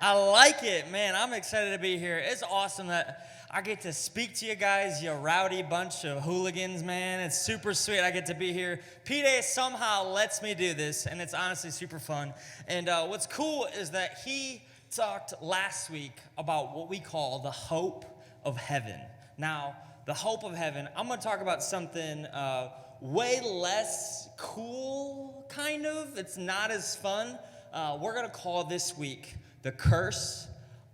I like it, man. I'm excited to be here. It's awesome that I get to speak to you guys, you rowdy bunch of hooligans, man. It's super sweet. I get to be here. P-Day somehow lets me do this, and it's honestly super fun. And what's cool is that he talked last week about what we call the hope of heaven. Now, the hope of heaven, I'm going to talk about something way less cool, kind of. It's not as fun. We're going to call this week the curse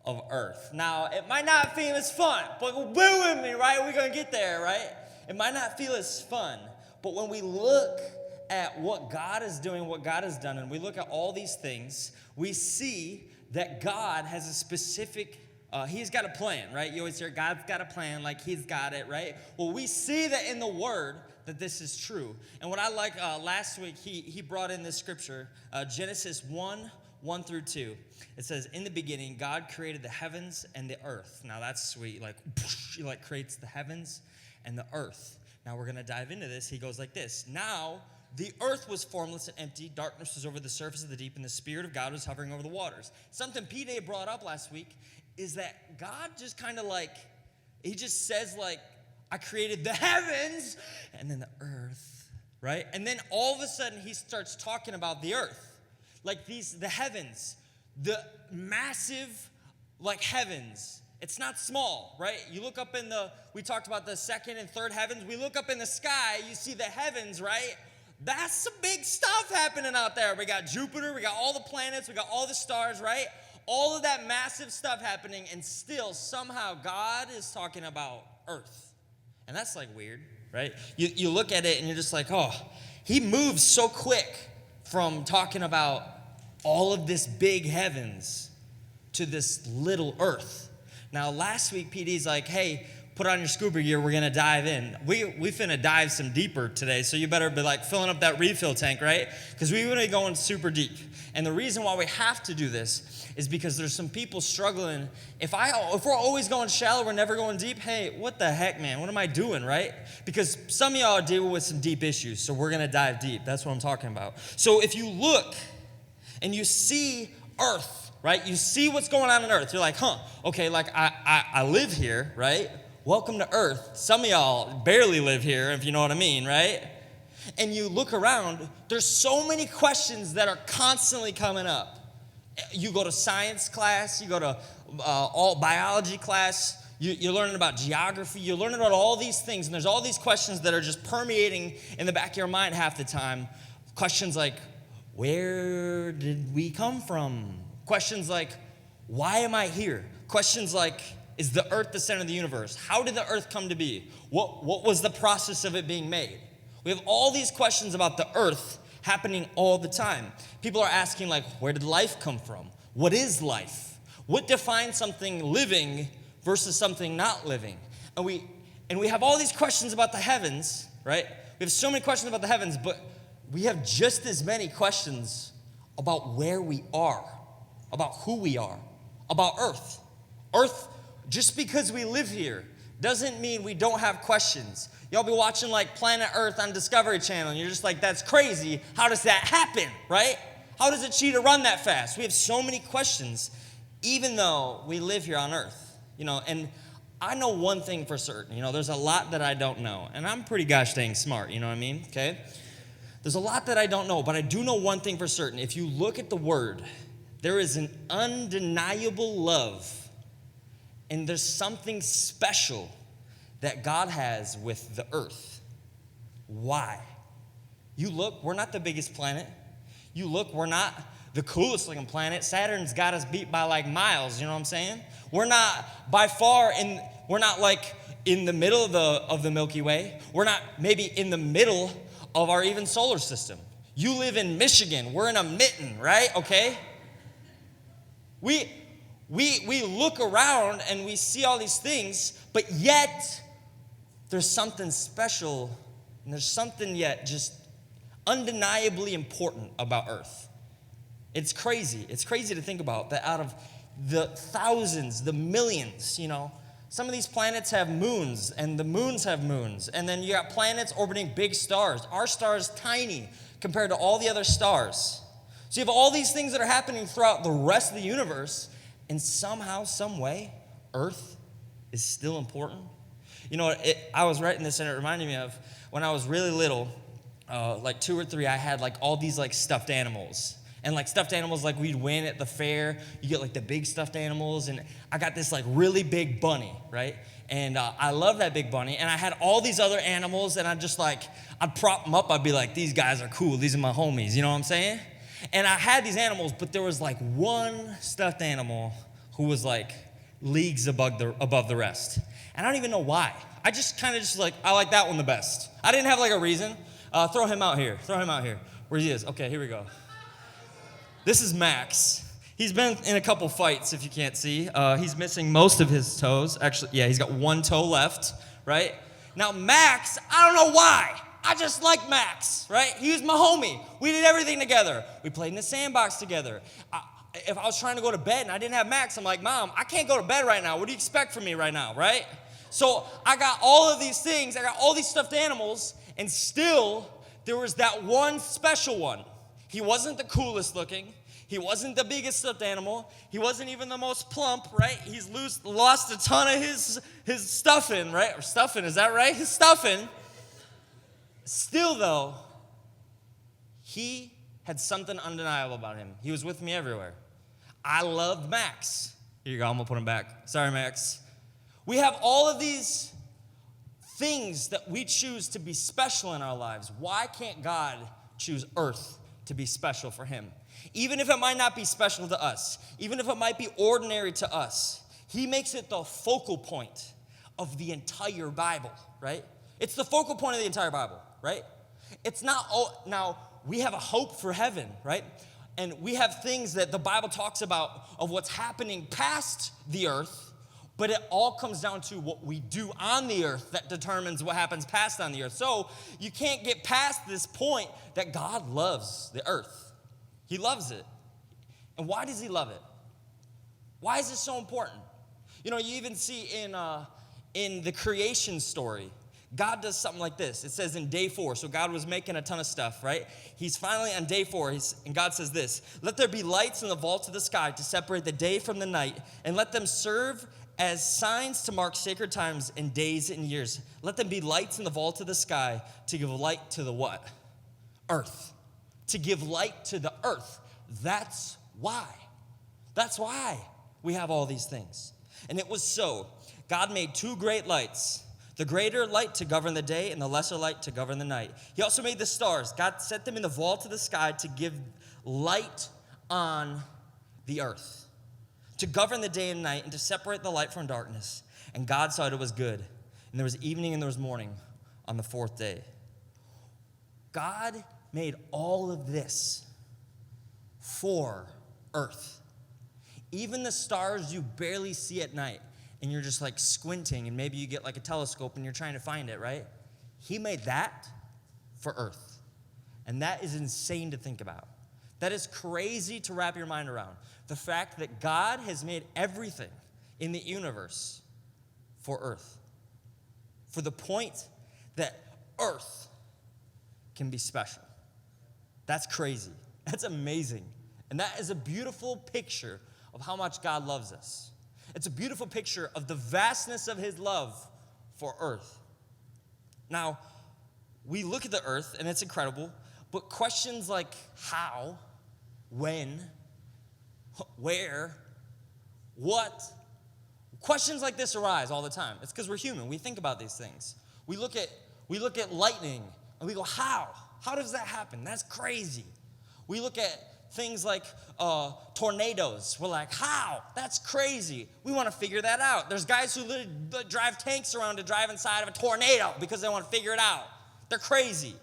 of earth. Now, it might not feel as fun, but bear with me, right? We're going to get there, right? It might not feel as fun, but when we look at what God is doing, what God has done, and we look at all these things, we see that God has a specific he's got a plan, right? You always hear God's got a plan, like he's got it, right? Well, we see that in the Word that this is true. And what I like, last week, he brought in this scripture, Genesis 1 through 2. It says, in the beginning, God created the heavens and the earth. Now, that's sweet. He creates the heavens and the earth. Now, we're going to dive into this. He goes like this. Now, the earth was formless and empty. Darkness was over the surface of the deep, and the Spirit of God was hovering over the waters. Something P-Day brought up last week is that God just kind of he just says I created the heavens and then the earth, right? And then all of a sudden he starts talking about the earth. The heavens, the massive heavens. It's not small, right? You look up we talked about the second and third heavens. We look up in the sky, you see the heavens, right? That's some big stuff happening out there. We got Jupiter, we got all the planets, we got all the stars, right? All of that massive stuff happening, and still somehow God is talking about earth. And that's weird, right? You look at it and you're just oh, he moves so quick from talking about all of this big heavens to this little earth. Now, last week, PD's hey, put on your scuba gear, we're gonna dive in. We finna dive some deeper today, so you better be filling up that refill tank, right? Because we're gonna be going super deep. And the reason why we have to do this is because there's some people struggling. If we're always going shallow, we're never going deep, hey, what the heck, man? What am I doing, right? Because some of y'all are dealing with some deep issues, so we're gonna dive deep. That's what I'm talking about. So if you look and you see earth, right? You see what's going on earth. You're okay, I live here, right? Welcome to earth. Some of y'all barely live here, if you know what I mean, right? And you look around, there's so many questions that are constantly coming up. You go to science class, you go to all biology class, you're learning about geography, you're learning about all these things, and there's all these questions that are just permeating in the back of your mind half the time. Questions like, where did we come from? Questions like, why am I here? Questions like, is the earth the center of the universe? How did the earth come to be? What was the process of it being made? We have all these questions about the earth happening all the time. People are asking where did life come from? What is life? What defines something living versus something not living? And we have all these questions about the heavens, right? We have so many questions about the heavens, but we have just as many questions about where we are, about who we are, about earth. Earth, just because we live here, doesn't mean we don't have questions. Y'all be watching Planet Earth on Discovery Channel, and you're just that's crazy. How does that happen, right? How does a cheetah run that fast? We have so many questions, even though we live here on Earth, and I know one thing for certain, there's a lot that I don't know, and I'm pretty gosh dang smart, you know what I mean, okay? There's a lot that I don't know, but I do know one thing for certain. If you look at the Word, there is an undeniable love, and there's something special that God has with the earth. Why? You look, we're not the biggest planet. You look, we're not the coolest looking planet. Saturn's got us beat by miles, you know what I'm saying? We're not by far we're not in the middle of the Milky Way. We're not maybe in the middle of our even solar system. You live in Michigan. We're in a mitten, right? Okay? We look around and we see all these things, but yet there's something special and there's something yet just undeniably important about Earth. It's crazy. It's crazy to think about that out of the thousands, the millions, some of these planets have moons and the moons have moons. And then you got planets orbiting big stars. Our star is tiny compared to all the other stars. So you have all these things that are happening throughout the rest of the universe, And somehow, some way, earth is still important. You know, I was writing this and it reminded me of when I was really little, like 2 or 3, I had like all these like stuffed animals. And like stuffed animals, like we'd win at the fair. You get like the big stuffed animals. And I got this like really big bunny, right? And I love that big bunny. And I had all these other animals. And I'd prop them up. I'd be like, these guys are cool. These are my homies. You know what I'm saying? And I had these animals, but there was like one stuffed animal who was like leagues above the rest. And I don't even know why. I just kind of I like that one the best. I didn't have like a reason. Throw him out here. Where he is. Okay, here we go. This is Max. He's been in a couple fights, if you can't see. He's missing most of his toes. Actually, yeah, he's got one toe left, right? Now, Max, I don't know why. I just like Max, right? He was my homie. We did everything together. We played in the sandbox together. If I was trying to go to bed and I didn't have Max, I'm like, Mom, I can't go to bed right now. What do you expect from me right now, right? So I got all of these things. I got all these stuffed animals, and still there was that one special one. He wasn't the coolest looking. He wasn't the biggest stuffed animal. He wasn't even the most plump, right? He's lost a ton of his stuffing, right? Or stuffing, is that right? His stuffing. Still, though, he had something undeniable about him. He was with me everywhere. I loved Max. Here you go, I'm going to put him back. Sorry, Max. We have all of these things that we choose to be special in our lives. Why can't God choose earth to be special for him? Even if it might not be special to us, even if it might be ordinary to us, he makes it the focal point of the entire Bible, right? It's the focal point of the entire Bible, right? It's not, now, we have a hope for heaven, right? And we have things that the Bible talks about of what's happening past the earth, but it all comes down to what we do on the earth that determines what happens past on the earth. So you can't get past this point that God loves the earth. He loves it. And why does he love it? Why is it so important? You know, you even see in the creation story, God does something like this. It says in day 4, so God was making a ton of stuff, right? He's finally on day 4, and God says this, "Let there be lights in the vaults of the sky to separate the day from the night, and let them serve as signs to mark sacred times and days and years. Let them be lights in the vault of the sky to give light to the what? Earth. To give light to the earth." That's why. That's why we have all these things. And it was so. God made 2 great lights, the greater light to govern the day and the lesser light to govern the night. He also made the stars. God set them in the vault of the sky to give light on the earth, to govern the day and night, and to separate the light from darkness. And God saw it was good. And there was evening and there was morning on the 4th day. God made all of this for earth. Even the stars you barely see at night, and you're just like squinting, and maybe you get like a telescope and you're trying to find it, right? He made that for earth. And that is insane to think about. That is crazy to wrap your mind around. The fact that God has made everything in the universe for earth. For the point that earth can be special. That's crazy. That's amazing. And that is a beautiful picture of how much God loves us. It's a beautiful picture of the vastness of his love for earth. Now, we look at the earth and it's incredible, but questions like how, when, where, what, questions like this arise all the time. It's because we're human. We think about these things. We look at lightning and we go, how? How does that happen? That's crazy. We look at things like tornadoes. We're like, how? That's crazy. We want to figure that out. There's guys who literally drive tanks around to drive inside of a tornado because they want to figure it out. They're crazy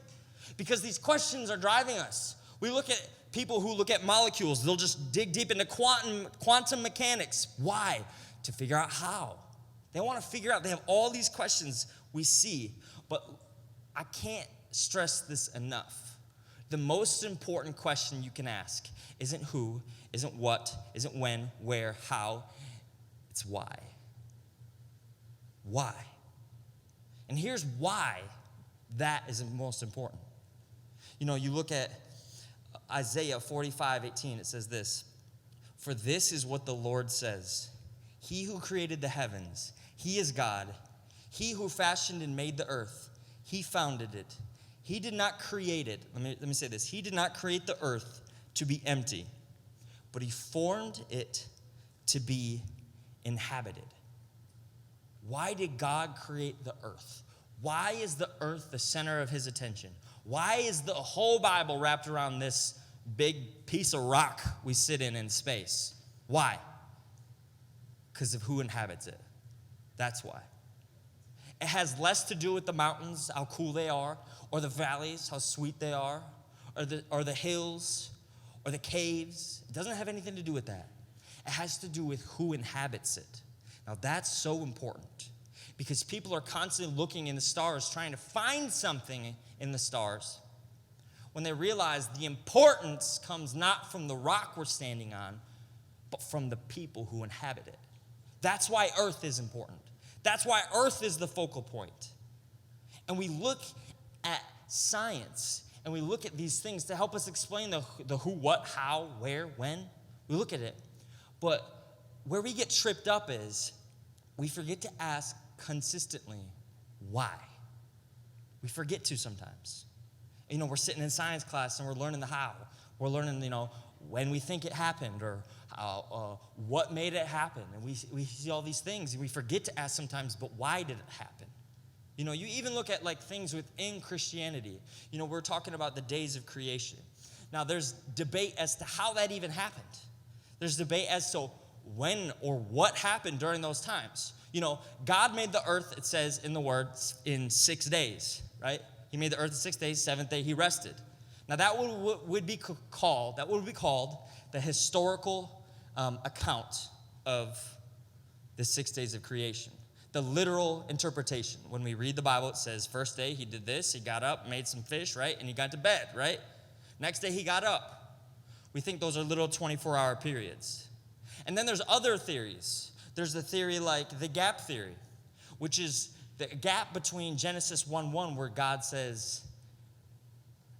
because these questions are driving us. We look at people who look at molecules. They'll just dig deep into quantum mechanics. Why? To figure out how. They want to figure out. They have all these questions we see, but I can't stress this enough. The most important question you can ask isn't who, isn't what, isn't when, where, how. It's why. Why? And here's why that is most important. You know, you look at Isaiah 45:18, it says this, For this is what the Lord says. He who created the heavens, he is God. He who fashioned and made the earth, he founded it. He did not create it. Let me say this. He did not create the earth to be empty, but he formed it to be inhabited. Why did God create the earth? Why is the earth the center of his attention? Why is the whole Bible wrapped around this big piece of rock we sit in space? Why? Because of who inhabits it. That's why. It has less to do with the mountains, how cool they are, or the valleys, how sweet they are, or the hills, or the caves. It doesn't have anything to do with that. It has to do with who inhabits it. Now that's so important because people are constantly looking in the stars trying to find something in the stars when they realize the importance comes not from the rock we're standing on, but from the people who inhabit it. That's why Earth is important. That's why Earth is the focal point. And we look at science and we look at these things to help us explain the who, what, how, where, when. We look at it. But where we get tripped up is we forget to ask consistently why. We forget to sometimes. We're sitting in science class and we're learning the how. We're learning, when we think it happened or what made it happen. And we see all these things and we forget to ask sometimes, but why did it happen? You even look at things within Christianity. We're talking about the days of creation. Now there's debate as to how that even happened. There's debate as to when or what happened during those times. God made the earth, it says in the word, in 6 days, right? He made the earth in 6 days, seventh day he rested. Now that would be called the historical account of the 6 days of creation. The literal interpretation. When we read the Bible, it says first day he did this, he got up, made some fish, right? And he got to bed, right? Next day he got up. We think those are little 24-hour periods. And then there's other theories. There's the theory like the gap theory, which is the gap between Genesis 1:1 where God says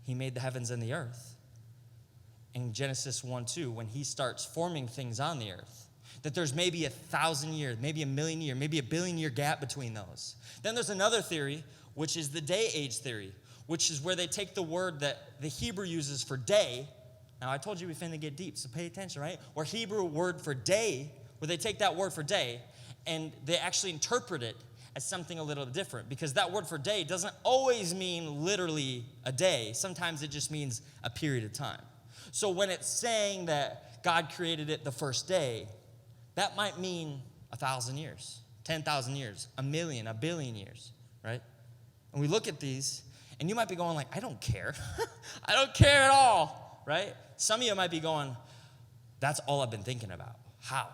he made the heavens and the earth, and Genesis 1:2 when he starts forming things on the earth. That there's maybe 1,000 years, maybe 1,000,000 years, maybe 1,000,000,000 gap between those. Then there's another theory, which is the day age theory, which is where they take the word that the Hebrew uses for day. Now, I told you we finna get deep, so pay attention, right? Where Hebrew word for day, where they take that word for day, and they actually interpret it as something a little different, because that word for day doesn't always mean literally a day. Sometimes it just means a period of time. So when it's saying that God created it the first day, that might mean 1,000 years, 10,000 years, 1,000,000, 1,000,000,000 years, right? And we look at these, and you might be going I don't care. I don't care at all, right? Some of you might be going, that's all I've been thinking about. How?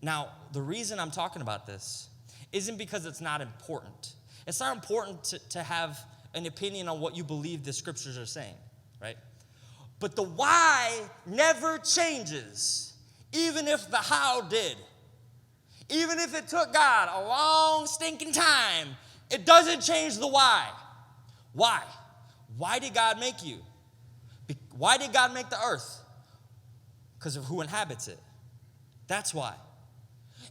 Now, the reason I'm talking about this isn't because it's not important. It's not important to have an opinion on what you believe the scriptures are saying, right? But the why never changes, even if the how did. Even if it took God a long stinking time, it doesn't change the why. Why? Why did God make you? Why did God make the earth? Because of who inhabits it. That's why.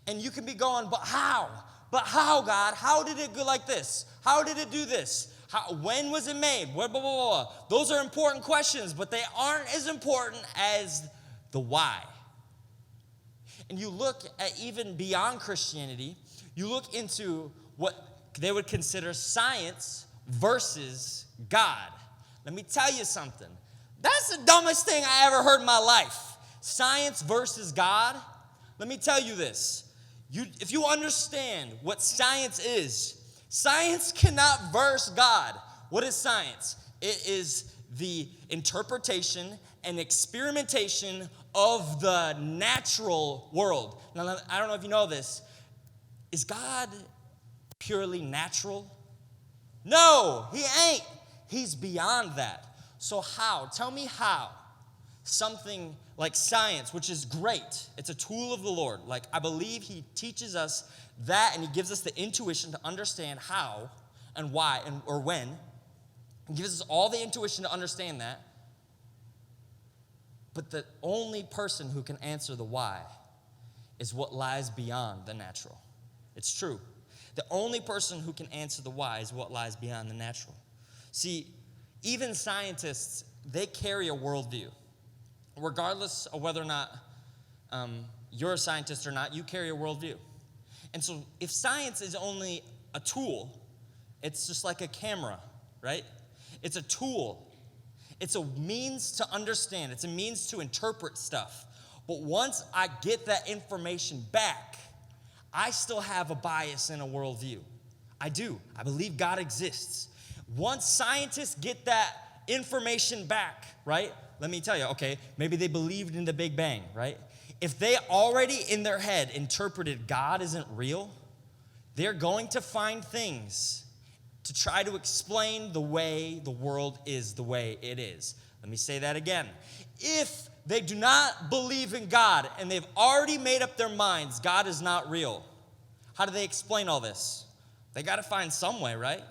And you can be going, but how? But how, God? How did it go like this? How did it do this? When was it made? Blah, blah, blah, blah. Those are important questions, but they aren't as important as the why. And you look at even beyond Christianity, you look into what they would consider science versus God. Let me tell you something. That's the dumbest thing I ever heard in my life. Science versus God. Let me tell you this. If you understand what science is, science cannot verse God. What is science? It is the interpretation and experimentation of the natural world. Now, I don't know if you know this. Is God purely natural? No, he ain't. He's beyond that. So how? Tell me how something like science, which is great. It's a tool of the Lord. I believe he teaches us that, and he gives us the intuition to understand how and why or when. He gives us all the intuition to understand that. But the only person who can answer the why is what lies beyond the natural. It's true. The only person who can answer the why is what lies beyond the natural. See, even scientists, they carry a worldview. Regardless of whether or not you're a scientist or not, you carry a worldview. And so if science is only a tool, it's just like a camera, right? It's a tool. It's a means to understand. It's a means to interpret stuff. But once I get that information back, I still have a bias and a worldview. I do. I believe God exists. Once scientists get that information back, right? Let me tell you, okay, maybe they believed in the Big Bang, right? If they already in their head interpreted God isn't real, they're going to find things to try to explain the way the world is the way it is. Let me say that again. If they do not believe in God and they've already made up their minds God is not real, how do they explain all this? They got to find some way, right?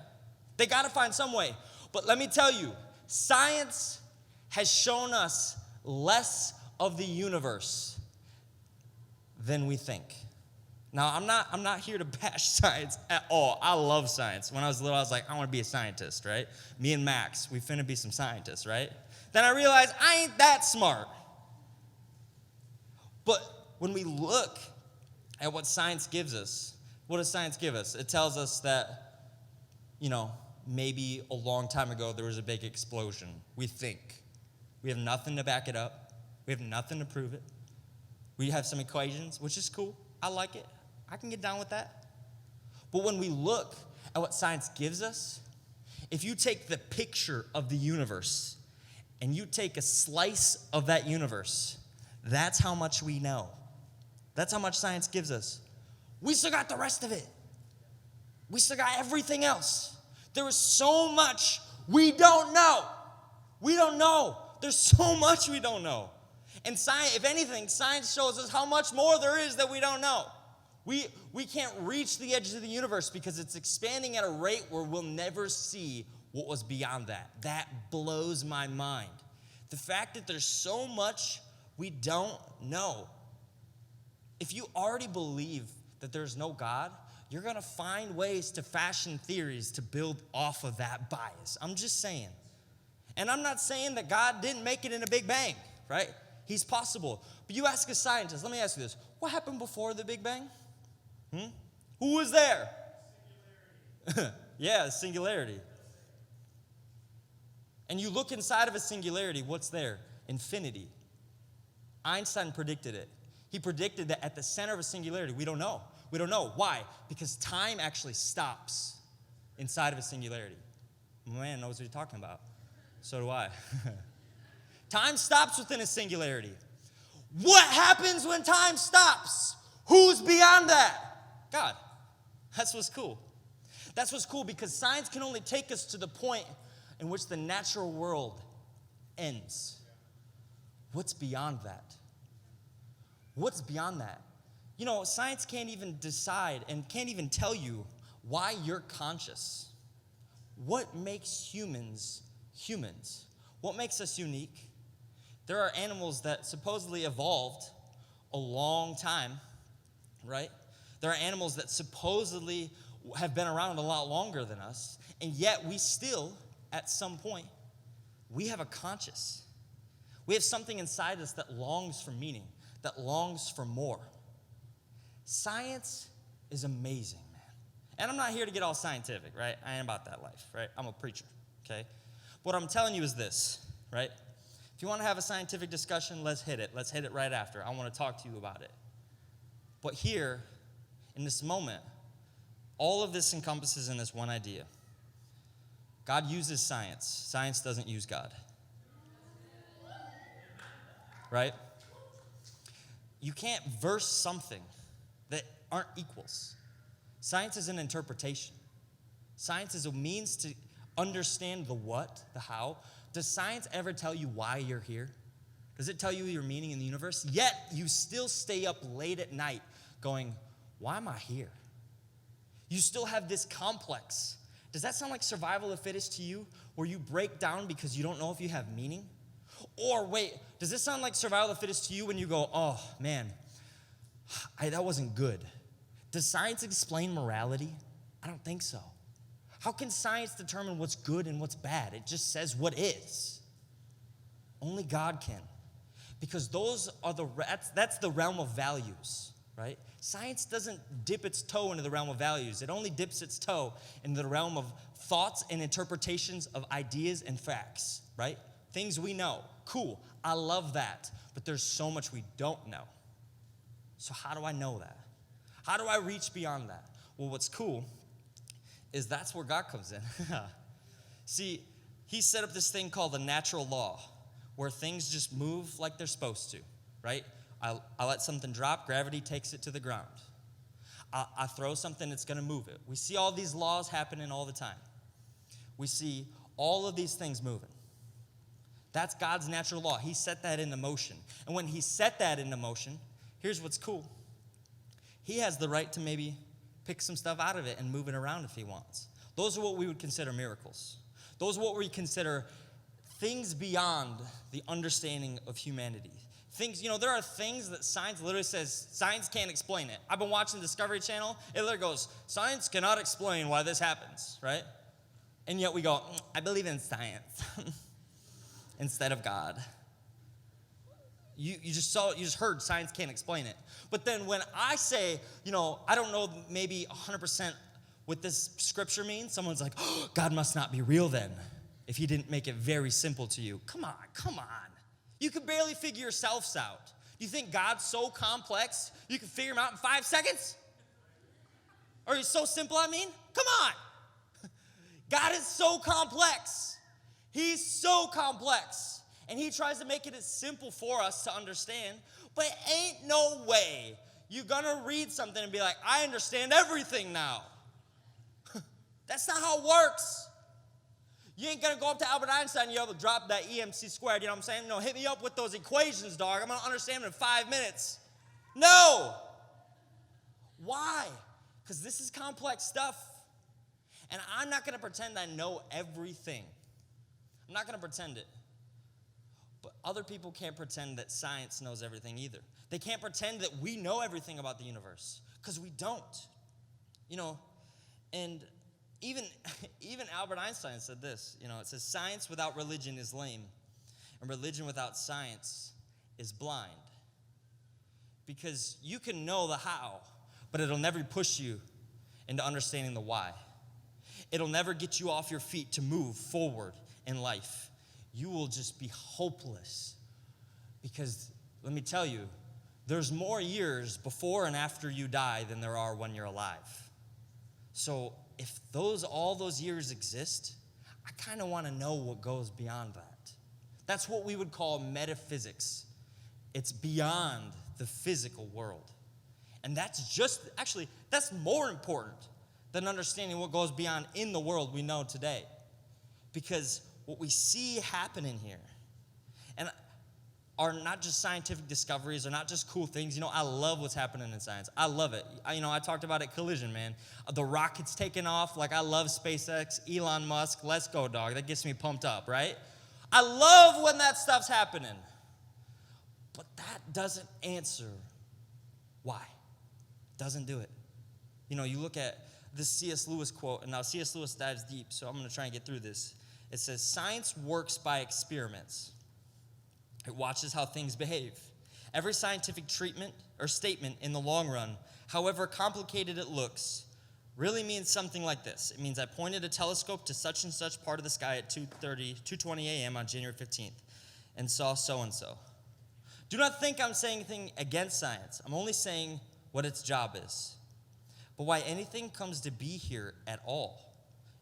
They got to find some way. But let me tell you, science has shown us less of the universe than we think. Now, I'm not here to bash science at all. I love science. When I was little, I was like, I want to be a scientist, right? Me and Max, we finna be some scientists, right? Then I realized I ain't that smart. But when we look at what science gives us, what does science give us? It tells us that, maybe a long time ago there was a big explosion. We think. We have nothing to back it up. We have nothing to prove it. We have some equations, which is cool. I like it. I can get down with that. But when we look at what science gives us, if you take the picture of the universe and you take a slice of that universe, that's how much we know. That's how much science gives us. We still got the rest of it. We still got everything else. There is so much we don't know. We don't know. There's so much we don't know. And science, if anything, science shows us how much more there is that we don't know. We can't reach the edges of the universe because it's expanding at a rate where we'll never see what was beyond that. That blows my mind. The fact that there's so much we don't know. If you already believe that there's no God, you're going to find ways to fashion theories to build off of that bias. I'm just saying. And I'm not saying that God didn't make it in a Big Bang, right? He's possible. But you ask a scientist, let me ask you this. What happened before the Big Bang? Who was there? Singularity. Yeah, singularity. And you look inside of a singularity, what's there? Infinity. Einstein predicted it. He predicted that at the center of a singularity, we don't know. We don't know. Why? Because time actually stops inside of a singularity. Man knows what you're talking about. So do I. Time stops within a singularity. What happens when time stops? Who's beyond that? God. That's what's cool. That's what's cool because science can only take us to the point in which the natural world ends. What's beyond that? What's beyond that? Science can't even decide and can't even tell you why you're conscious. What makes humans humans? What makes us unique? There are animals that supposedly evolved a long time, right? There are animals that supposedly have been around a lot longer than us, and yet we still, at some point, we have a conscious. We have something inside us that longs for meaning, that longs for more. Science is amazing, man. And I'm not here to get all scientific, right? I ain't about that life, right? I'm a preacher, okay? What I'm telling you is this, right? If you want to have a scientific discussion, let's hit it. Let's hit it right after. I want to talk to you about it. But here, in this moment, all of this encompasses in this one idea. God uses science. Science doesn't use God. Right? You can't verse something that aren't equals. Science is an interpretation. Science is a means to understand the what, the how. Does science ever tell you why you're here? Does it tell you your meaning in the universe? Yet you still stay up late at night going, why am I here? You still have this complex. Does that sound like survival of the fittest to you, where you break down because you don't know if you have meaning? Or wait, does this sound like survival of the fittest to you when you go, oh man, that wasn't good? Does science explain morality? I don't think so. How can science determine what's good and what's bad? It just says what is. Only God can. Because that's the realm of values, right? Science doesn't dip its toe into the realm of values. It only dips its toe into the realm of thoughts and interpretations of ideas and facts, right? Things we know. Cool. I love that. But there's so much we don't know. So how do I know that? How do I reach beyond that? Well, what's cool is that's where God comes in. See, he set up this thing called the natural law, where things just move like they're supposed to, right? I let something drop, gravity takes it to the ground. I throw something, it's going to move it. We see all these laws happening all the time. We see all of these things moving. That's God's natural law. He set that into motion. And when he set that into motion, here's what's cool. He has the right to maybe pick some stuff out of it and move it around if he wants. Those are what we would consider miracles. Those are what we consider things beyond the understanding of humanity. Things, there are things that science literally says, science can't explain it. I've been watching Discovery Channel. It literally goes, science cannot explain why this happens, right? And yet we go, I believe in science instead of God. You just heard science can't explain it. But then when I say, I don't know maybe 100% what this scripture means, someone's like, oh, God must not be real then, if he didn't make it very simple to you. Come on. You can barely figure yourselves out. Do you think God's so complex you can figure him out in 5 seconds? Or he's so simple, Come on. God is so complex. He's so complex. And he tries to make it as simple for us to understand. But ain't no way you're going to read something and be like, I understand everything now. That's not how it works. You ain't going to go up to Albert Einstein and you're able to drop that EMC squared. You know what I'm saying? No, hit me up with those equations, dog. I'm going to understand them in 5 minutes. No. Why? Because this is complex stuff. And I'm not going to pretend I know everything. I'm not going to pretend it. But other people can't pretend that science knows everything either. They can't pretend that we know everything about the universe, because we don't. And even Albert Einstein said this, it says, science without religion is lame, and religion without science is blind. Because you can know the how, but it'll never push you into understanding the why. It'll never get you off your feet to move forward in life. You will just be hopeless. Because let me tell you, there's more years before and after you die than there are when you're alive. So if all those years exist, I kind of want to know what goes beyond that. That's what we would call metaphysics. It's beyond the physical world. And that's more important than understanding what goes beyond in the world we know today. Because what we see happening here, and are not just scientific discoveries, or not just cool things. I love what's happening in science. I love it. I talked about it, Collision, man. The rocket's taking off. Like, I love SpaceX, Elon Musk. Let's go, dog. That gets me pumped up, right? I love when that stuff's happening. But that doesn't answer why. Doesn't do it. You look at this C.S. Lewis quote, and now C.S. Lewis dives deep, so I'm going to try and get through this. It says, science works by experiments. It watches how things behave. Every scientific treatment or statement in the long run, however complicated it looks, really means something like this. It means I pointed a telescope to such and such part of the sky at 2:20 a.m. on January 15th and saw so-and-so. Do not think I'm saying anything against science. I'm only saying what its job is. But why anything comes to be here at all,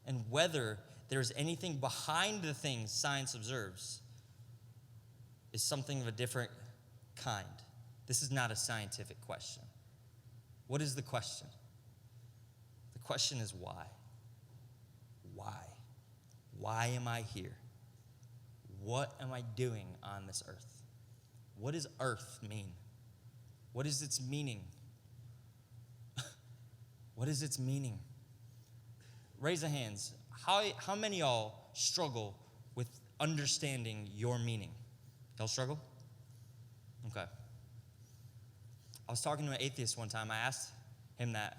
and whether there's anything behind the things science observes, is something of a different kind. This is not a scientific question. What is the question? The question is why? Why? Why am I here? What am I doing on this earth? What does earth mean? What is its meaning? What is its meaning? Raise your hands. How many of y'all struggle with understanding your meaning? Y'all struggle? Okay. I was talking to an atheist one time. I asked him that.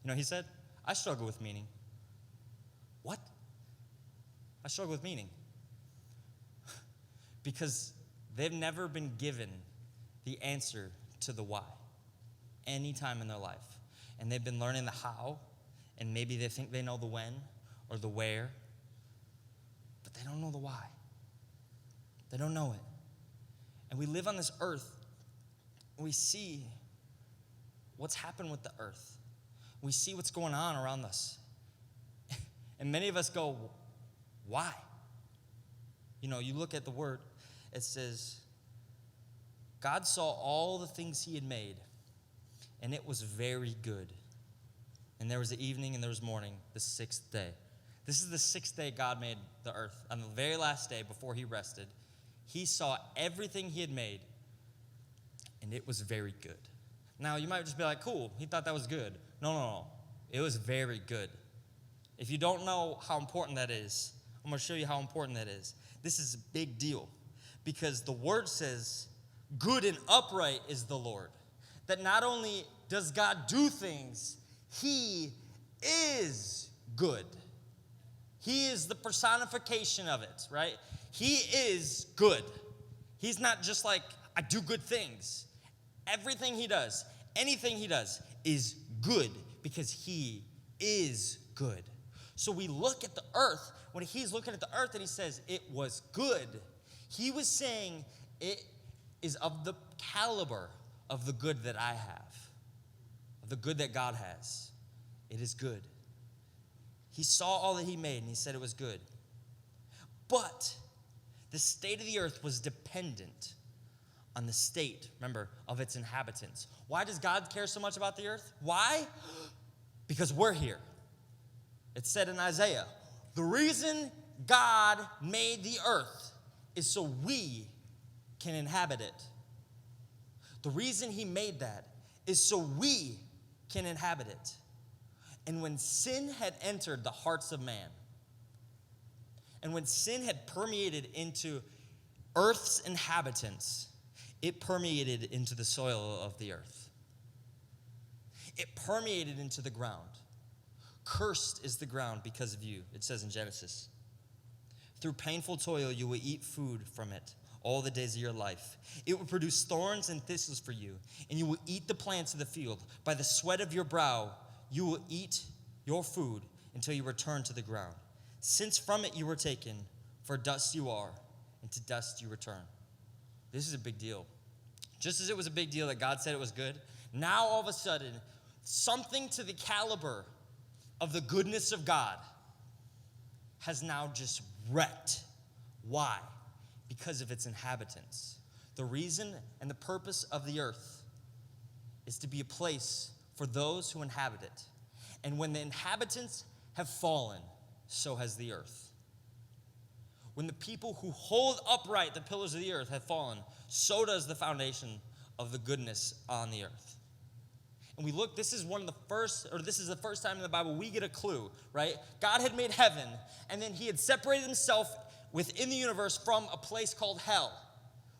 You know, he said, I struggle with meaning. What? I struggle with meaning. Because they've never been given the answer to the why any time in their life. And they've been learning the how, and maybe they think they know the when or the where, but they don't know the why. They don't know it. And we live on this earth, and we see what's happened with the earth. We see what's going on around us. And many of us go, why? You know, you look at the word, it says, God saw all the things he had made, and it was very good. And there was the evening and there was morning, the sixth day. This is the sixth day God made the earth. On the very last day before he rested, he saw everything he had made, and it was very good. Now, you might just be like, cool, he thought that was good. No. It was very good. If you don't know how important that is, I'm going to show you how important that is. This is a big deal because the word says, good and upright is the Lord. That not only does God do things, he is good. He is the personification of it, right? He is good. He's not just like, I do good things. Everything he does, anything he does is good because he is good. So we look at the earth, when he's looking at the earth and he says, it was good, he was saying it is of the caliber of the good that I have, of the good that God has. It is good. He saw all that he made and he said it was good. But the state of the earth was dependent on the state, remember, of its inhabitants. Why does God care so much about the earth? Why? Because we're here. It said in Isaiah, the reason God made the earth is so we can inhabit it. The reason he made that is so we can inhabit it. And when sin had entered the hearts of man, and when sin had permeated into earth's inhabitants, it permeated into the soil of the earth. It permeated into the ground. Cursed is the ground because of you, it says in Genesis. Through painful toil you will eat food from it all the days of your life. It will produce thorns and thistles for you, and you will eat the plants of the field. By the sweat of your brow you will eat your food until you return to the ground. Since from it you were taken, for dust you are, and to dust you return. This is a big deal. Just as it was a big deal that God said it was good, now all of a sudden, something to the caliber of the goodness of God has now just wrecked. Why? Because of its inhabitants. The reason and the purpose of the earth is to be a place for those who inhabit it. And when the inhabitants have fallen, so has the earth. When the people who hold upright the pillars of the earth have fallen, so does the foundation of the goodness on the earth. And we look, this is the first time in the Bible we get a clue, right? God had made heaven, and then he had separated himself within the universe from a place called hell,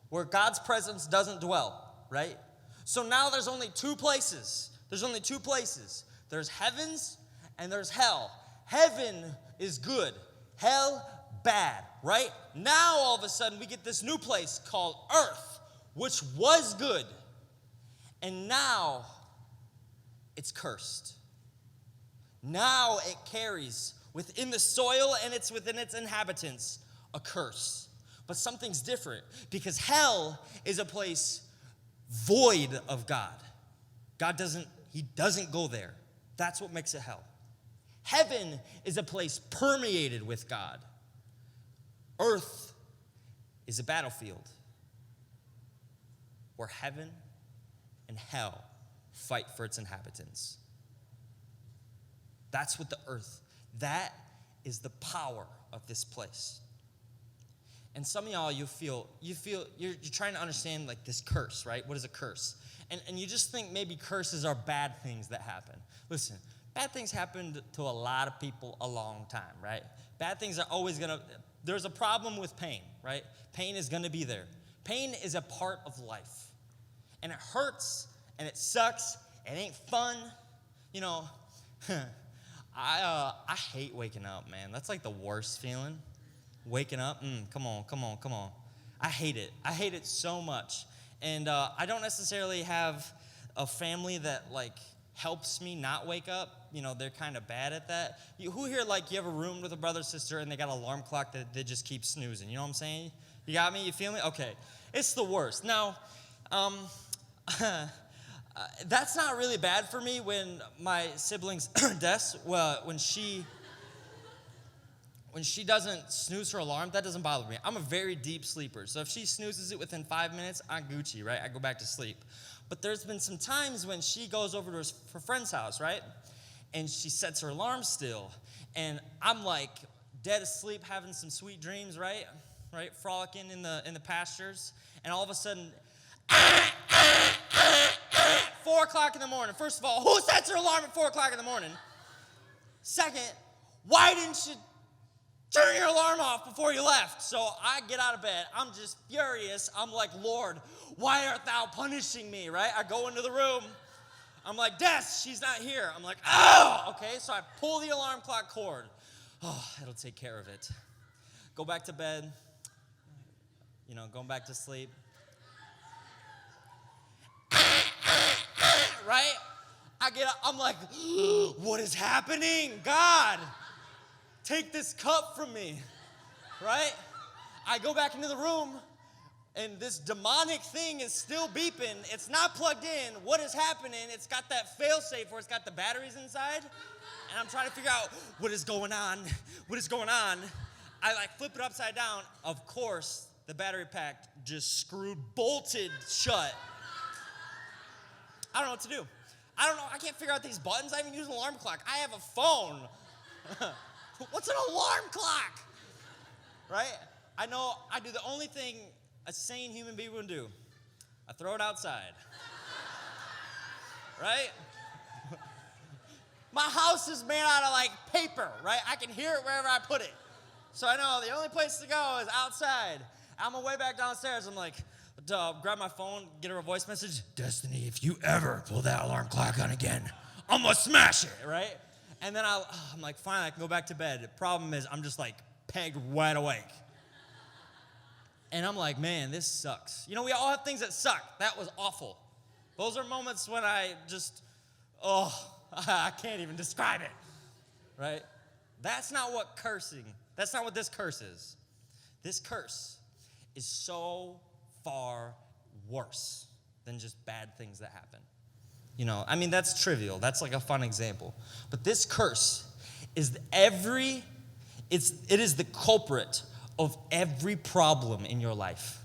where God's presence doesn't dwell, right? So now there's only two places. There's heavens and there's hell. Heaven is good. Hell, bad, right? Now all of a sudden we get this new place called earth, which was good. And now it's cursed. Now it carries within the soil and it's within its inhabitants a curse. But something's different because hell is a place void of God. He doesn't go there. That's what makes it hell. Heaven is a place permeated with God. Earth is a battlefield where heaven and hell fight for its inhabitants. That's what the earth, that is the power of this place. And some of y'all, you're trying to understand like this curse, right? What is a curse? And you just think maybe curses are bad things that happen. Listen, bad things happen to a lot of people a long time, right? Bad things are always there's a problem with pain, right? Pain is gonna be there. Pain is a part of life. And it hurts, and it sucks, it ain't fun. You know, I hate waking up, man. That's like the worst feeling. Waking up, come on. I hate it so much. And I don't necessarily have a family that, like, helps me not wake up. You know, they're kind of bad at that. Who here, like, you have a room with a brother or sister and they got an alarm clock that they just keep snoozing? You know what I'm saying? You got me? You feel me? Okay. It's the worst. Now, that's not really bad for me when my siblings, when she doesn't snooze her alarm, that doesn't bother me. I'm a very deep sleeper. So if she snoozes it within 5 minutes, I'm Gucci, right? I go back to sleep. But there's been some times when she goes over to her friend's house, right? And she sets her alarm still. And I'm like dead asleep, having some sweet dreams, right? Right? Frolicking in the pastures. And all of a sudden, 4 o'clock in the morning. First of all, who sets her alarm at 4 o'clock in the morning? Second, why didn't you turn your alarm off before you left? So I get out of bed. I'm just furious. I'm like, Lord, why art thou punishing me, right? I go into the room. I'm like, Des, she's not here. I'm like, oh, okay. So I pull the alarm clock cord. Oh, it'll take care of it. Go back to bed. You know, going back to sleep. Right? I get up. I'm like, what is happening? God, take this cup from me, right? I go back into the room, and this demonic thing is still beeping. It's not plugged in. What is happening? It's got that fail-safe where it's got the batteries inside, and I'm trying to figure out what is going on. What is going on? I like flip it upside down. Of course, the battery pack just bolted shut. I don't know what to do. I don't know. I can't figure out these buttons. I even use an alarm clock. I have a phone. What's an alarm clock? Right? I know I do the only thing a sane human being would do. I throw it outside. Right? My house is made out of like paper, right? I can hear it wherever I put it. So I know the only place to go is outside. On my way back downstairs, I'm like, grab my phone, get her a voice message. Destiny, if you ever pull that alarm clock on again, I'm gonna smash it, right? And then I'm like, fine, I can go back to bed. The problem is I'm just like pegged wide awake. And I'm like, man, this sucks. You know, we all have things that suck. That was awful. Those are moments when I just, I can't even describe it, right? That's not what this curse is. This curse is so far worse than just bad things that happen. You know, I mean, that's trivial. That's like a fun example. But this curse is it is the culprit of every problem in your life.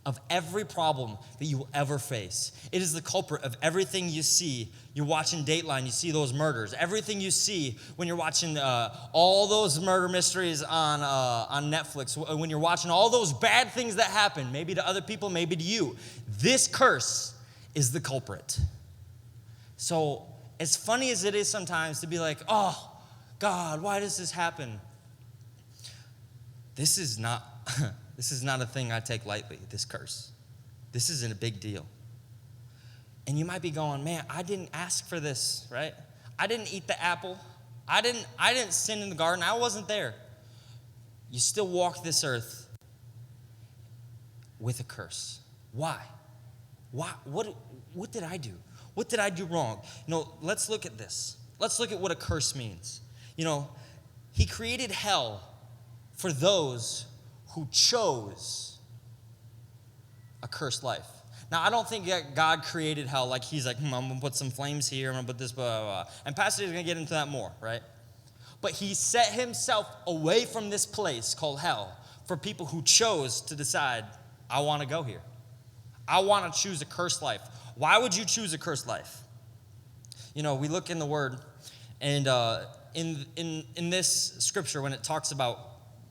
Of every problem that you will ever face. It is the culprit of everything you see. You're watching Dateline, you see those murders. Everything you see when you're watching all those murder mysteries on Netflix, when you're watching all those bad things that happen, maybe to other people, maybe to you, this curse is the culprit. So as funny as it is sometimes to be like, oh, God, why does this happen? This is not a thing I take lightly, this curse. This isn't a big deal. And you might be going, man, I didn't ask for this, right? I didn't eat the apple. I didn't sin in the garden. I wasn't there. You still walk this earth with a curse. Why? Why? What did I do? What did I do wrong? You know, let's look at this. Let's look at what a curse means. You know, he created hell for those who chose a cursed life. Now, I don't think that God created hell like he's like, I'm going to put some flames here, I'm going to put this, blah, blah, blah. And Pastor is going to get into that more, right? But he set himself away from this place called hell for people who chose to decide, I want to go here. I want to choose a cursed life. Why would you choose a cursed life? You know, we look in the Word, and in this scripture, when it talks about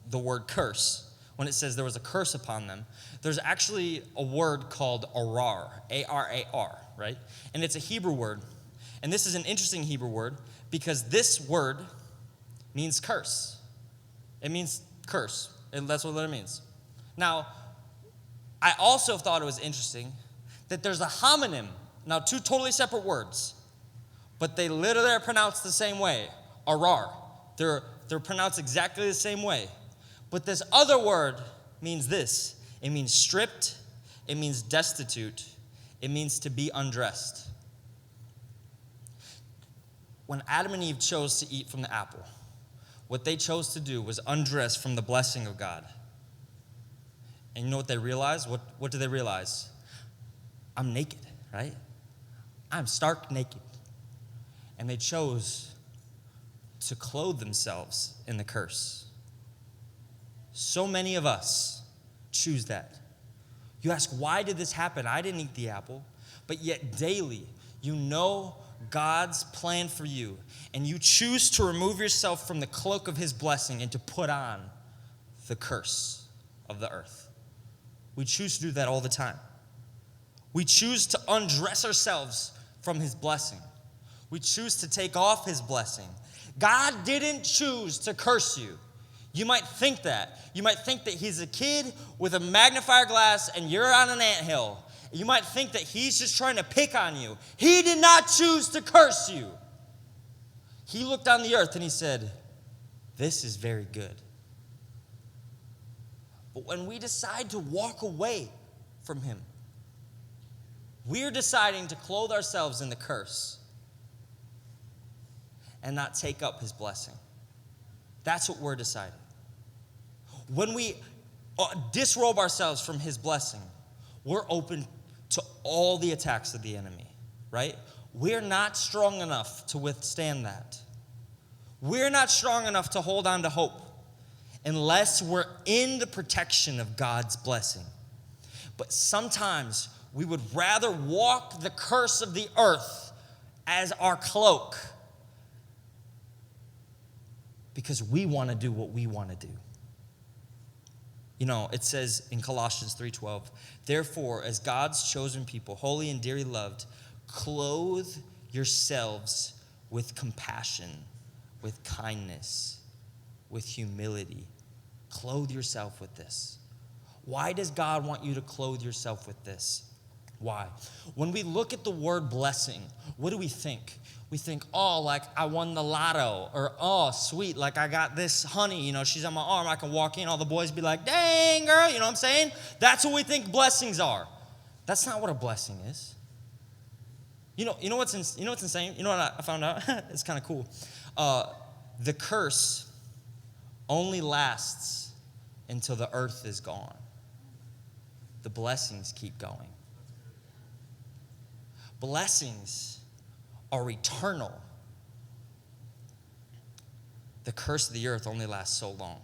the word curse, when it says there was a curse upon them, there's actually a word called arar, A-R-A-R, right? And it's a Hebrew word. And this is an interesting Hebrew word because this word means curse. It means curse, and that's what it means. Now, I also thought it was interesting that there's a homonym. Now, two totally separate words, but they literally are pronounced the same way. Arar. They're pronounced exactly the same way. But this other word means this. It means stripped. It means destitute. It means to be undressed. When Adam and Eve chose to eat from the apple, what they chose to do was undress from the blessing of God. And you know what they realized? What did they realize? I'm naked, right? I'm stark naked. And they chose to clothe themselves in the curse. So many of us choose that. You ask, why did this happen? I didn't eat the apple. But yet daily, you know God's plan for you. And you choose to remove yourself from the cloak of his blessing and to put on the curse of the earth. We choose to do that all the time. We choose to undress ourselves from his blessing. We choose to take off his blessing. God didn't choose to curse you. You might think that. You might think that he's a kid with a magnifier glass and you're on an anthill. You might think that he's just trying to pick on you. He did not choose to curse you. He looked on the earth and he said, this is very good. But when we decide to walk away from him, we're deciding to clothe ourselves in the curse and not take up his blessing. That's what we're deciding. When we disrobe ourselves from his blessing, we're open to all the attacks of the enemy, right? We're not strong enough to withstand that. We're not strong enough to hold on to hope unless we're in the protection of God's blessing. But sometimes we would rather walk the curse of the earth as our cloak because we want to do what we want to do. You know, it says in Colossians 3:12, therefore, as God's chosen people, holy and dearly loved, clothe yourselves with compassion, with kindness, with humility. Clothe yourself with this. Why does God want you to clothe yourself with this? Why? When we look at the word blessing, what do we think? We think, oh, like I won the lotto, or oh, sweet, like I got this honey, you know, she's on my arm, I can walk in, all the boys be like, dang, girl, you know what I'm saying? That's what we think blessings are. That's not what a blessing is. You know what's insane? You know what I found out? It's kind of cool. The curse only lasts until the earth is gone. The blessings keep going. Blessings are eternal. The curse of the earth only lasts so long.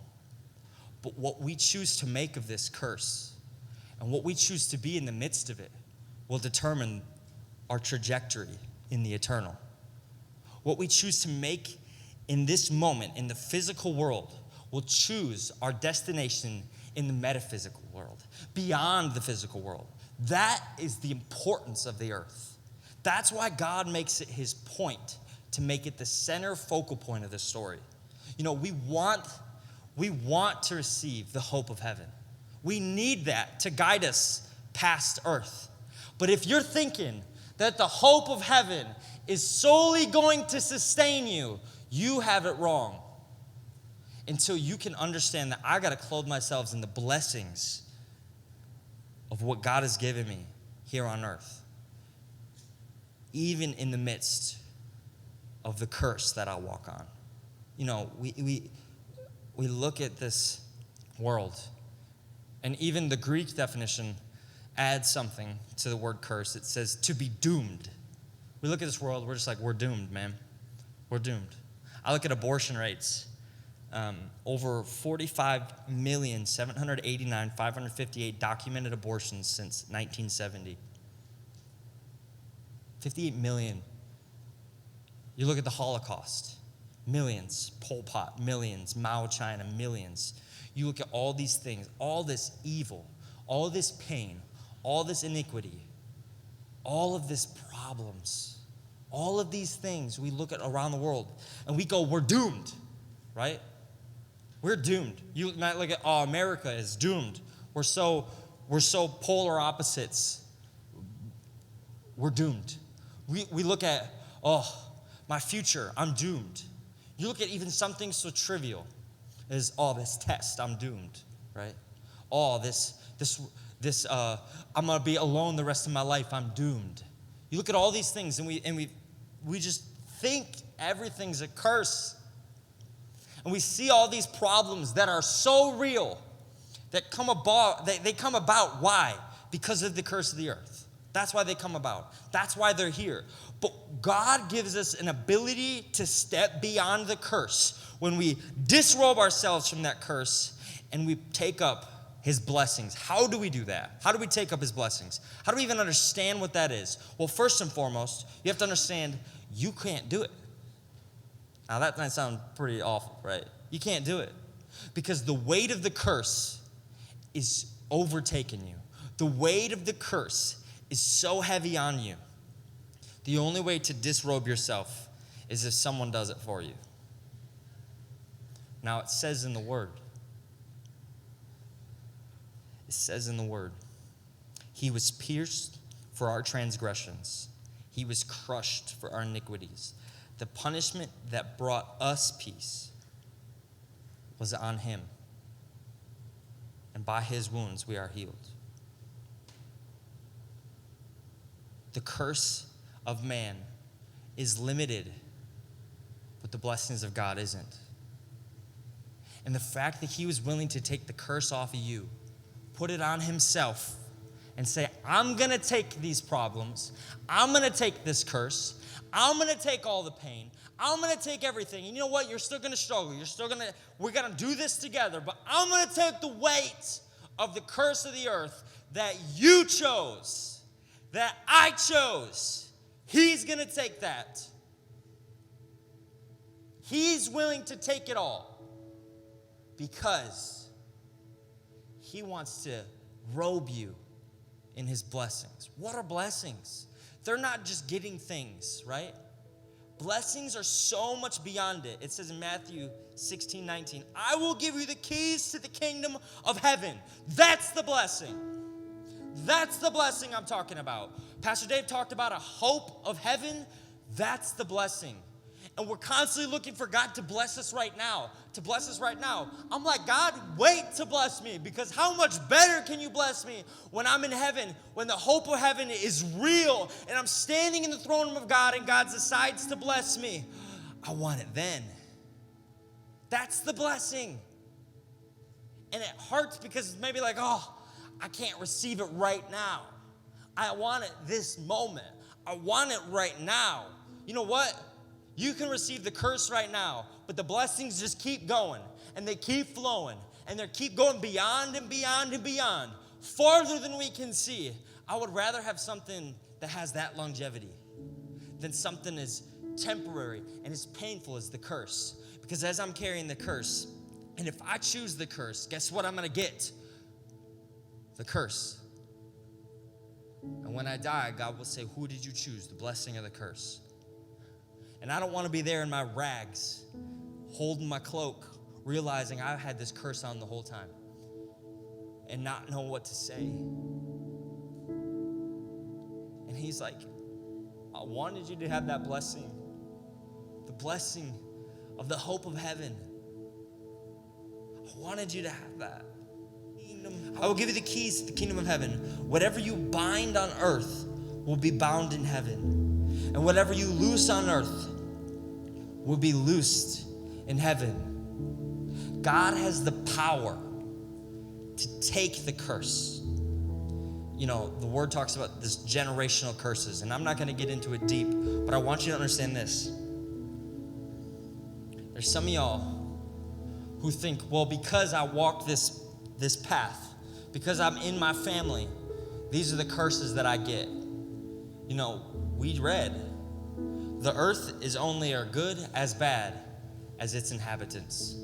But what we choose to make of this curse and what we choose to be in the midst of it will determine our trajectory in the eternal. What we choose to make in this moment, in the physical world, will choose our destination in the metaphysical world, beyond the physical world. That is the importance of the earth. That's why God makes it his point to make it the center focal point of this story. You know, we want to receive the hope of heaven. We need that to guide us past earth. But if you're thinking that the hope of heaven is solely going to sustain you, you have it wrong. Until you can understand that I got to clothe myself in the blessings of what God has given me here on earth. Even in the midst of the curse that I walk on. You know, we look at this world, and even the Greek definition adds something to the word curse. It says to be doomed. We look at this world, we're just like, we're doomed, man. We're doomed. I look at abortion rates. Over 45,789,558 documented abortions since 1970. 58 million. You look at the Holocaust, millions. Pol Pot, millions. Mao China, millions. You look at all these things, all this evil, all this pain, all this iniquity, all of these problems, all of these things we look at around the world, and we go, we're doomed, right? We're doomed. You might look at, oh, America is doomed. We're so we're so polar opposites. We're doomed. We look at, my future, I'm doomed. You look at even something so trivial as, this test, I'm doomed, right? I'm gonna be alone the rest of my life, I'm doomed. You look at all these things and we just think everything's a curse. And we see all these problems that are so real that come about. They come about. Why? Because of the curse of the earth. That's why they come about. That's why they're here. But God gives us an ability to step beyond the curse when we disrobe ourselves from that curse and we take up his blessings. How do we do that? How do we take up his blessings? How do we even understand what that is? Well, first and foremost, you have to understand you can't do it. Now, that might sound pretty awful, right? You can't do it because the weight of the curse is overtaking you. The weight of the curse is so heavy on you. The only way to disrobe yourself is if someone does it for you. Now, it says in the Word. It says in the Word, he was pierced for our transgressions. He was crushed for our iniquities. The punishment that brought us peace was on him. And by his wounds we are healed. The curse of man is limited, but the blessings of God isn't. And the fact that he was willing to take the curse off of you, put it on himself, and say, I'm going to take these problems. I'm going to take this curse. I'm going to take all the pain. I'm going to take everything. And you know what? You're still going to struggle. We're going to do this together. But I'm going to take the weight of the curse of the earth that you chose, that I chose. He's going to take that. He's willing to take it all because he wants to robe you in his blessings. What are blessings? They're not just getting things, right? Blessings are so much beyond it. It says in Matthew 16:19, I will give you the keys to the kingdom of heaven. That's the blessing. That's the blessing I'm talking about. Pastor Dave talked about a hope of heaven. That's the blessing. And we're constantly looking for God to bless us right now, I'm like, God, wait to bless me, because how much better can you bless me when I'm in heaven, when the hope of heaven is real, and I'm standing in the throne room of God, and God decides to bless me. I want it then. That's the blessing. And it hurts because it's maybe like, I can't receive it right now. I want it this moment. I want it right now. You know what? You can receive the curse right now, but the blessings just keep going, and they keep flowing, and they keep going beyond and beyond and beyond, farther than we can see. I would rather have something that has that longevity than something as temporary and as painful as the curse. Because as I'm carrying the curse, and if I choose the curse, guess what I'm going to get? The curse. And when I die, God will say, who did you choose, the blessing or the curse? And I don't want to be there in my rags, holding my cloak, realizing I've had this curse on the whole time and not know what to say. And he's like, I wanted you to have that blessing, the blessing of the hope of heaven. I wanted you to have that. I will give you the keys to the kingdom of heaven. Whatever you bind on earth will be bound in heaven. And whatever you loose on earth will be loosed in heaven. God has the power to take the curse. You know, the word talks about this generational curses, and I'm not going to get into it deep, but I want you to understand this. There's some of y'all who think, well, because I walked this path, because I'm in my family, these are the curses that I get. You know, we read, the earth is only as good as bad as its inhabitants.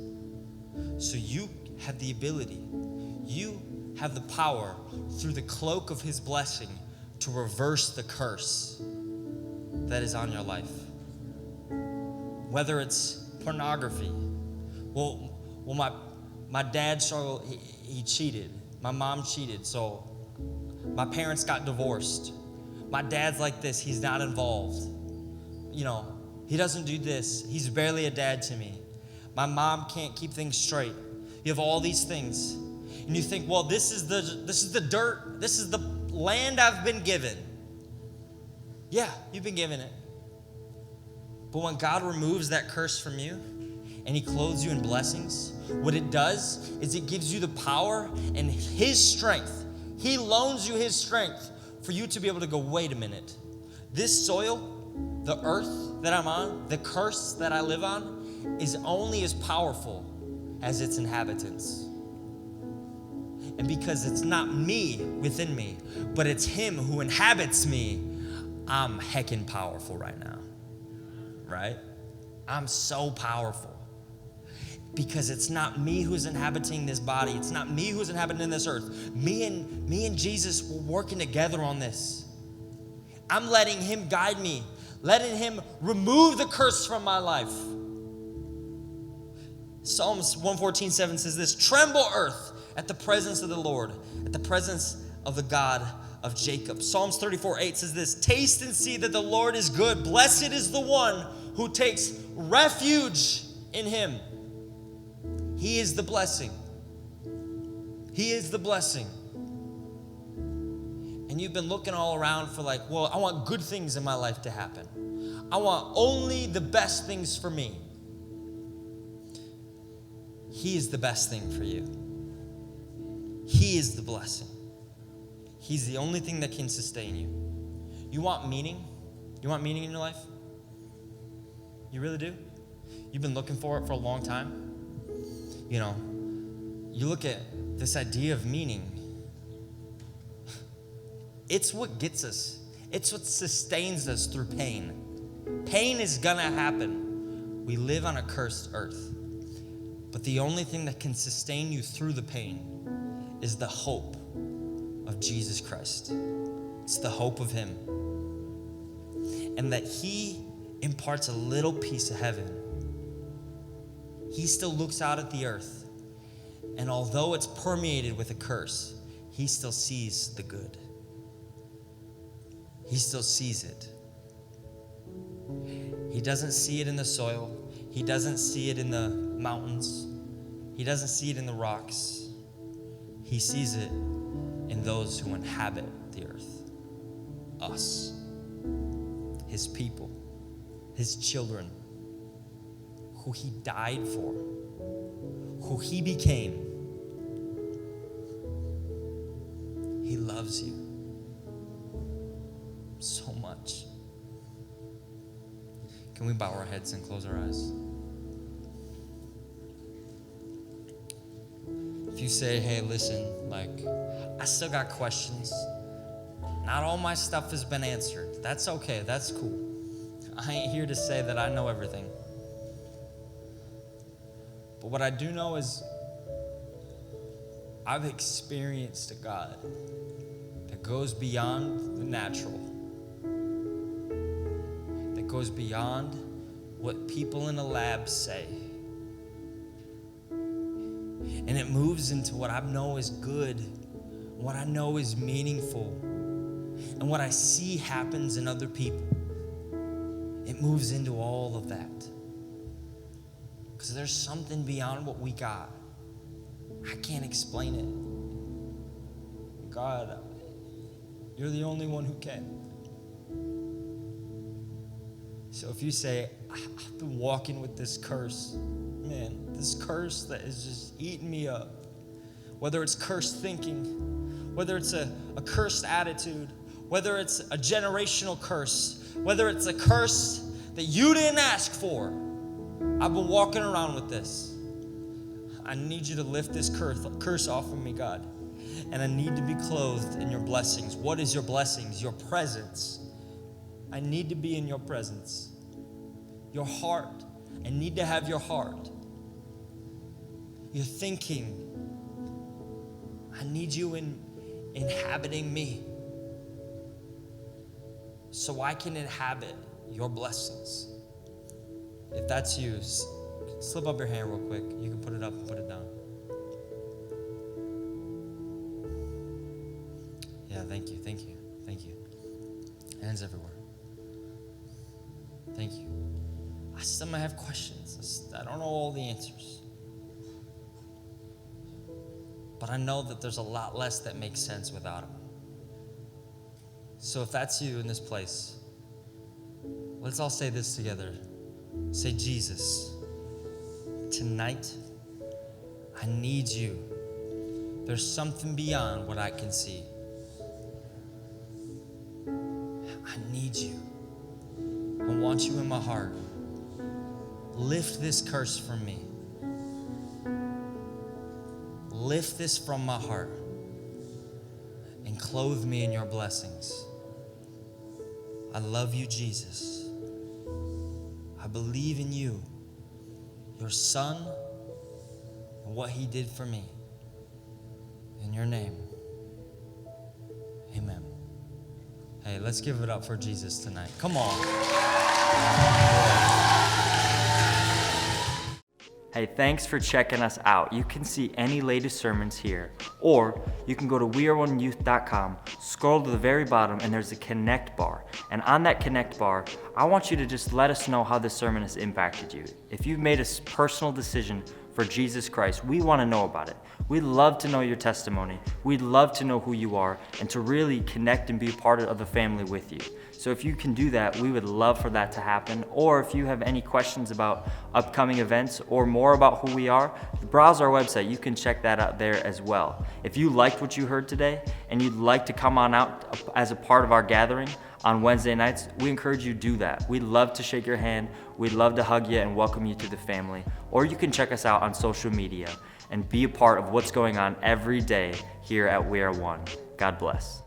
So you have the ability, you have the power through the cloak of his blessing to reverse the curse that is on your life. Whether it's pornography. Well, my dad struggled, he cheated. My mom cheated, so My parents got divorced. My dad's like this. He's not involved. He doesn't do this. He's barely a dad to me. My mom can't keep things straight. You have all these things. And you think, well, this is the dirt. This is the land I've been given. Yeah, you've been given it. But when God removes that curse from you and he clothes you in blessings, what it does is it gives you the power and his strength. He loans you his strength for you to be able to go, wait a minute. This soil, the earth that I'm on, the curse that I live on, is only as powerful as its inhabitants. And because it's not me within me, but it's him who inhabits me, I'm heckin' powerful right now, right? I'm so powerful. Because it's not me who's inhabiting this body. It's not me who's inhabiting this earth. Me and Jesus were working together on this. I'm letting him guide me, letting him remove the curse from my life. Psalms 114:7 says this, tremble earth at the presence of the Lord, at the presence of the God of Jacob. Psalms 34:8 says this, taste and see that the Lord is good. Blessed is the one who takes refuge in him. He is the blessing. He is the blessing. And you've been looking all around for I want good things in my life to happen. I want only the best things for me. He is the best thing for you. He is the blessing. He's the only thing that can sustain you. You want meaning? You want meaning in your life? You really do? You've been looking for it for a long time? You look at this idea of meaning. It's what gets us. It's what sustains us through pain. Pain is gonna happen. We live on a cursed earth. But the only thing that can sustain you through the pain is the hope of Jesus Christ. It's the hope of him. And that he imparts a little piece of heaven. He still looks out at the earth, and although it's permeated with a curse, he still sees the good. He still sees it. He doesn't see it in the soil. He doesn't see it in the mountains. He doesn't see it in the rocks. He sees it in those who inhabit the earth. Us. His people. His children. Who he died for, who he became. He loves you so much. Can we bow our heads and close our eyes? If you say, hey, listen, I still got questions. Not all my stuff has been answered. That's okay, that's cool. I ain't here to say that I know everything. But what I do know is I've experienced a God that goes beyond the natural, that goes beyond what people in a lab say. And it moves into what I know is good, what I know is meaningful, and what I see happens in other people. It moves into all of that. Because there's something beyond what we got. I can't explain it. God, you're the only one who can. So if you say, I've been walking with this curse, man, this curse that is just eating me up, whether it's cursed thinking, whether it's a cursed attitude, whether it's a generational curse, whether it's a curse that you didn't ask for, I've been walking around with this. I need you to lift this curse off of me, God. And I need to be clothed in your blessings. What is your blessings? Your presence. I need to be in your presence. Your heart. I need to have your heart. Your thinking. I need you inhabiting me. So I can inhabit your blessings. If that's you, slip up your hand real quick. You can put it up and put it down. Yeah, thank you, thank you, thank you. Hands everywhere. Thank you. I still might have questions. I don't know all the answers. But I know that there's a lot less that makes sense without him. So if that's you in this place, let's all say this together. Say, Jesus, tonight, I need you. There's something beyond what I can see. I need you. I want you in my heart. Lift this curse from me. Lift this from my heart and clothe me in your blessings. I love you, Jesus. I believe in you, your Son, and what he did for me. In your name, amen. Hey, let's give it up for Jesus tonight. Come on. Hey, thanks for checking us out. You can see any latest sermons here, or you can go to weareoneyouth.com, scroll to the very bottom, and there's a connect bar. And on that connect bar, I want you to just let us know how this sermon has impacted you. If you've made a personal decision for Jesus Christ, we want to know about it. We'd love to know your testimony. We'd love to know who you are and to really connect and be a part of the family with you. So if you can do that, we would love for that to happen. Or if you have any questions about upcoming events or more about who we are, browse our website. You can check that out there as well. If you liked what you heard today and you'd like to come on out as a part of our gathering on Wednesday nights, we encourage you to do that. We'd love to shake your hand. We'd love to hug you and welcome you to the family. Or you can check us out on social media and be a part of what's going on every day here at We Are One. God bless.